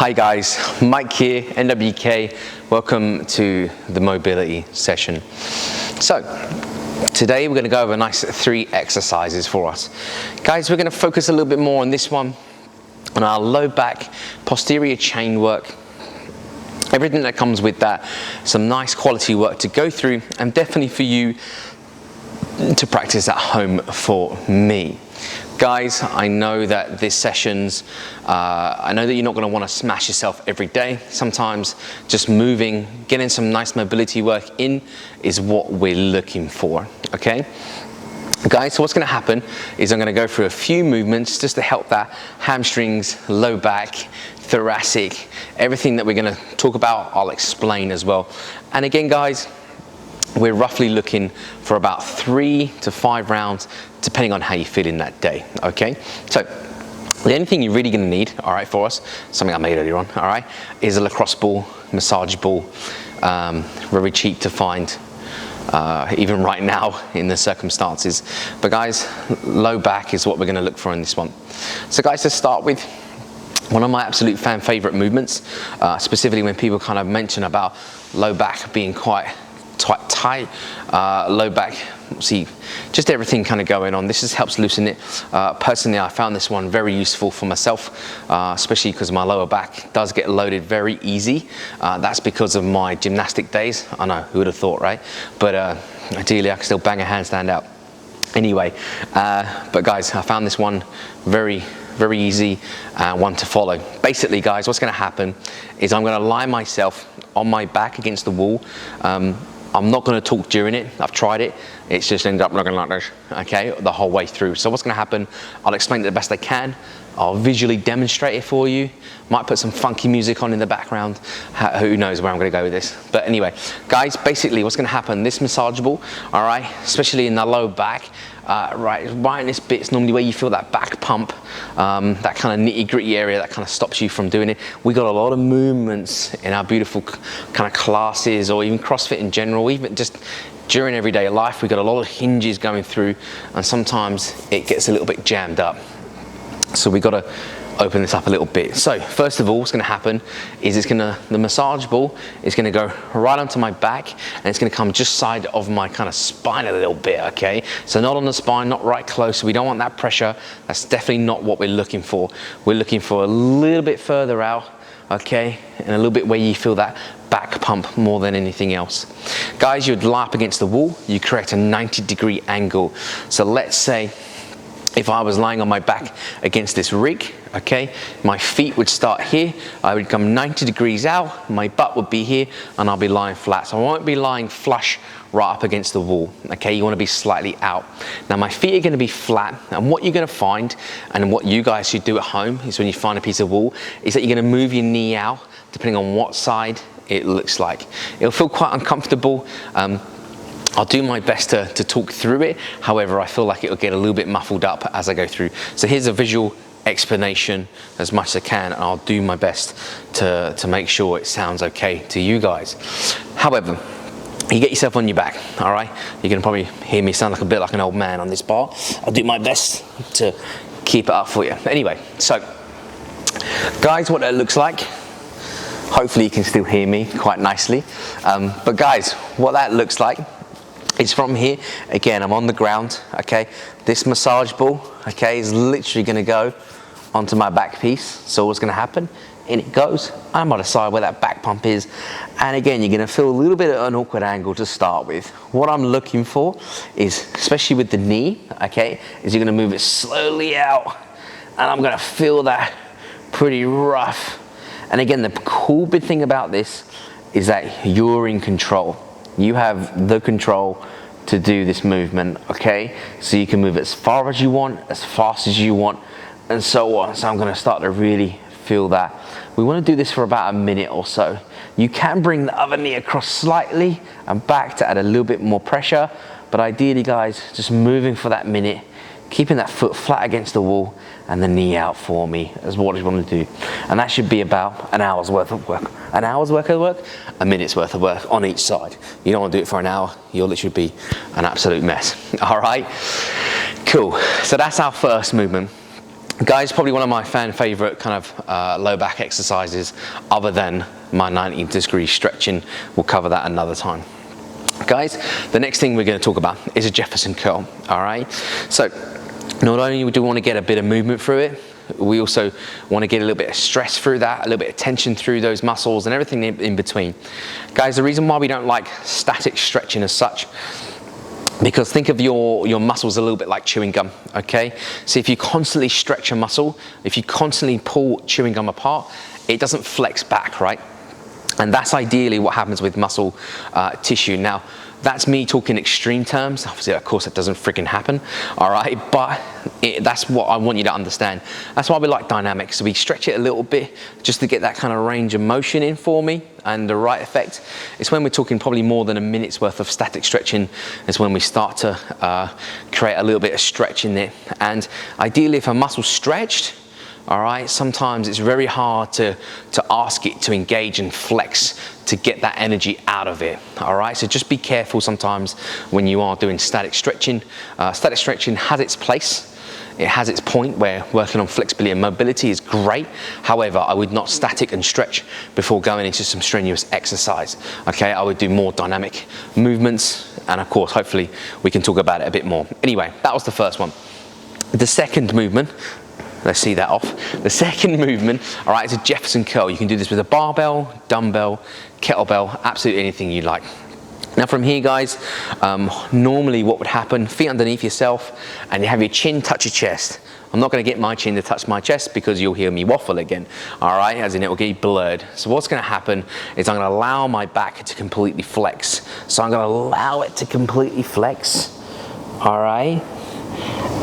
Hi guys, Mike here, NWK. Welcome to the mobility session. So, today we're going to go over a nice 3 exercises for us. Guys, we're going to focus a little bit more on this one, on our low back, posterior chain work, everything that comes with that, some nice quality work to go through, and definitely for you to practice at home for me. Guys, I know that this sessions, I know that you're not going to want to smash yourself every day. Sometimes just moving, getting some nice mobility work in is what we're looking for, okay? Guys, so what's going to happen is I'm going to go through a few movements just to help that hamstrings, low back, thoracic, everything that we're going to talk about, I'll explain as well. And again, guys, we're roughly looking for about 3 to 5 rounds, depending on how you feel in that day, okay? So, the only thing you're really gonna need, all right, for us, something I made earlier on, all right, is a lacrosse ball, massage ball, very cheap to find, even right now in the circumstances. But guys, low back is what we're gonna look for in this one. So guys, to start with, one of my absolute fan favorite movements, specifically when people kind of mention about low back being quite tight, low back, see just everything kind of going on. This just helps loosen it. Personally, I found this one very useful for myself, especially because my lower back does get loaded very easy. That's because of my gymnastic days. I know, who would have thought, right? But ideally I can still bang a handstand out. Anyway, but guys, I found this one very easy, one to follow. Basically, guys, what's going to happen is I'm going to lie myself on my back against the wall. I'm not going to talk during it. I've tried it. It's just ended up looking like this, okay, the whole way through. So what's going to happen, I'll explain it the best I can. I'll visually demonstrate it for you. Might put some funky music on in the background. Who knows where I'm going to go with this. But anyway, guys, basically what's going to happen, this massage ball, all right, especially in the low back, right in this bit, it's normally where you feel that back pump, that kind of nitty gritty area that kind of stops you from doing it. We got a lot of movements in our beautiful kind of classes, or even CrossFit in general, even just during everyday life, we got a lot of hinges going through, and sometimes it gets a little bit jammed up. So we got to open this up a little bit. So first of all, what's going to happen is the massage ball is going to go right onto my back, and it's going to come just side of my kind of spine a little bit, okay? So not on the spine, not right close. We don't want that pressure. That's definitely not what we're looking for. We're looking for a little bit further out, okay? And a little bit where you feel that back pump more than anything else. Guys, you'd lie up against the wall. You create a 90-degree angle. So let's say if I was lying on my back against this rig, okay, my feet would start here, I would come 90 degrees out, my butt would be here, and I'll be lying flat. So I won't be lying flush right up against the wall, okay? You want to be slightly out. Now my feet are going to be flat, and what you're going to find, and what you guys should do at home, is when you find a piece of wall, is that you're going to move your knee out, depending on what side it looks like. It'll feel quite uncomfortable. I'll do my best to talk through it. However, I feel like it'll get a little bit muffled up as I go through. So here's a visual explanation as much as I can, and I'll do my best to make sure it sounds okay to you guys. However, you get yourself on your back, all right? You're gonna probably hear me sound like a bit like an old man on this bar. I'll do my best to keep it up for you. Anyway, so guys, what that looks like, hopefully you can still hear me quite nicely. But guys, what that looks like, it's from here, again, I'm on the ground, okay? This massage ball, okay, is literally gonna go onto my back piece. So what's gonna happen? In it goes. I'm on the side where that back pump is. And again, you're gonna feel a little bit of an awkward angle to start with. What I'm looking for is, especially with the knee, okay, is you're gonna move it slowly out, and I'm gonna feel that pretty rough. And again, the cool big thing about this is that you're in control. You have the control to do this movement, okay? So you can move as far as you want, as fast as you want, and so on. So I'm gonna start to really feel that. We wanna do this for about a minute or so. You can bring the other knee across slightly and back to add a little bit more pressure, but ideally, guys, just moving for that minute, keeping that foot flat against the wall, and the knee out for me is what you want to do. And that should be about an hour's worth of work. An hour's worth of work, a minute's worth of work on each side. You don't want to do it for an hour, you'll literally be an absolute mess. All right, cool. So that's our first movement. Guys, probably one of my fan favorite kind of low back exercises other than my 90-degree stretching. We'll cover that another time. Guys, the next thing we're going to talk about is a Jefferson curl, all right? So not only do we want to get a bit of movement through it, we also want to get a little bit of stress through that, a little bit of tension through those muscles and everything in between. Guys, the reason why we don't like static stretching as such, because think of your muscles a little bit like chewing gum, okay? So if you constantly stretch a muscle, if you constantly pull chewing gum apart, it doesn't flex back, right? And that's ideally what happens with muscle tissue. Now, that's me talking extreme terms. Obviously, of course, it doesn't freaking happen, all right? But that's what I want you to understand. That's why we like dynamics. So we stretch it a little bit just to get that kind of range of motion in for me and the right effect. It's when we're talking probably more than a minute's worth of static stretching is when we start to create a little bit of stretch in there. And ideally, if a muscle's stretched, all right, sometimes it's very hard to ask it to engage and flex to get that energy out of it, all right? So just be careful sometimes when you are doing static stretching. Static stretching has its place. It has its point where working on flexibility and mobility is great. However, I would not static and stretch before going into some strenuous exercise, okay? I would do more dynamic movements, and of course, hopefully, we can talk about it a bit more. Anyway, that was the first one. The second movement, let's see that off. The second movement, all right, is a Jefferson curl. You can do this with a barbell, dumbbell, kettlebell, absolutely anything you like. Now from here, guys, normally what would happen, feet underneath yourself, and you have your chin touch your chest. I'm not going to get my chin to touch my chest because you'll hear me waffle again, all right, as in it will get blurred. So what's going to happen is I'm going to allow my back to completely flex. So I'm going to allow it to completely flex, all right?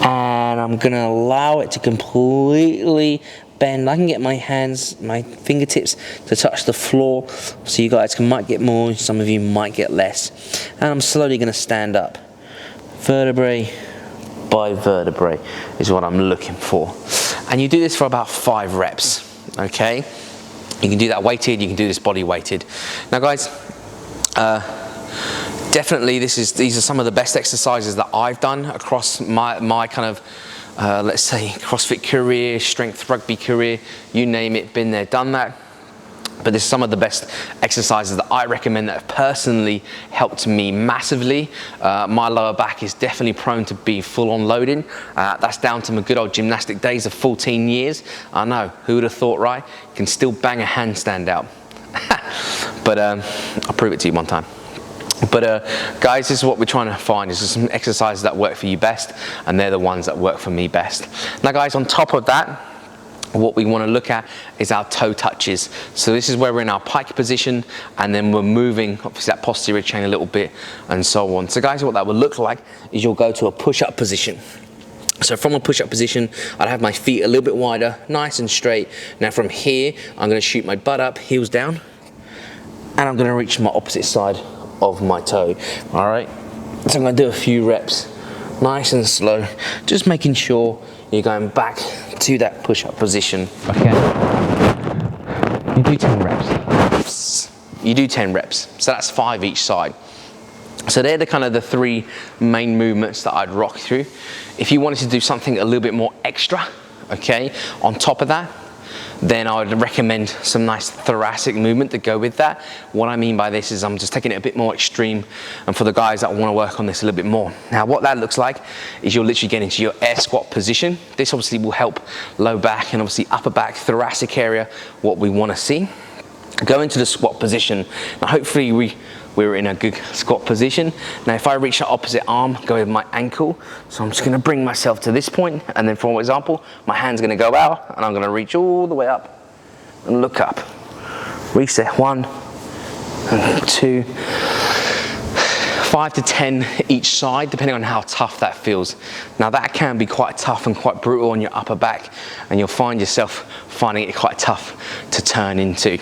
And I'm going to allow it to completely bend. I can get my hands, my fingertips to touch the floor. So you guys might get more, some of you might get less. And I'm slowly going to stand up. Vertebrae by vertebrae is what I'm looking for. And you do this for about 5 reps, okay? You can do that weighted, you can do this body weighted. Now guys, definitely these are some of the best exercises that I've done across my kind of, let's say, CrossFit career, strength rugby career, you name it, been there, done that. But this is some of the best exercises that I recommend that have personally helped me massively. My lower back is definitely prone to be full on loading. That's down to my good old gymnastic days of 14 years. I know, who would have thought, right? You can still bang a handstand out. But I'll prove it to you one time. But guys, this is what we're trying to find. This is some exercises that work for you best, and they're the ones that work for me best. Now guys, on top of that, what we want to look at is our toe touches. So this is where we're in our pike position, and then we're moving obviously that posterior chain a little bit and so on. So guys, what that would look like is you'll go to a push-up position. So from a push-up position, I'd have my feet a little bit wider, nice and straight. Now from here, I'm going to shoot my butt up, heels down, and I'm going to reach my opposite side of my toe. All right, so I'm going to do a few reps, nice and slow, just making sure you're going back to that push-up position. Okay, you do 10 reps. You do 10 reps, so that's 5 each side. So they're the kind of the 3 main movements that I'd rock through. If you wanted to do something a little bit more extra, okay, on top of that, then I would recommend some nice thoracic movement to go with that. What I mean by this is I'm just taking it a bit more extreme, and for the guys that want to work on this a little bit more. Now what that looks like is you'll literally get into your air squat position. This obviously will help low back and obviously upper back, thoracic area, what we want to see. Go into the squat position. Now hopefully we're in a good squat position. Now if I reach the opposite arm, go with my ankle. So I'm just going to bring myself to this point, and then for example, my hand's going to go out and I'm going to reach all the way up and look up. Reset 1 and 2, 5 to 10 each side, depending on how tough that feels. Now that can be quite tough and quite brutal on your upper back, and you'll find yourself finding it quite tough to turn into.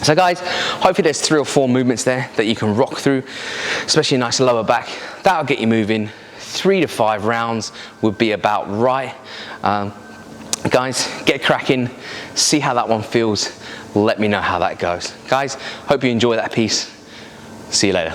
So guys, hopefully there's 3 or 4 movements there that you can rock through, especially a nice lower back. That'll get you moving. 3 to 5 rounds would be about right. Guys, get cracking, see how that one feels. Let me know how that goes. Guys, hope you enjoy that piece. See you later.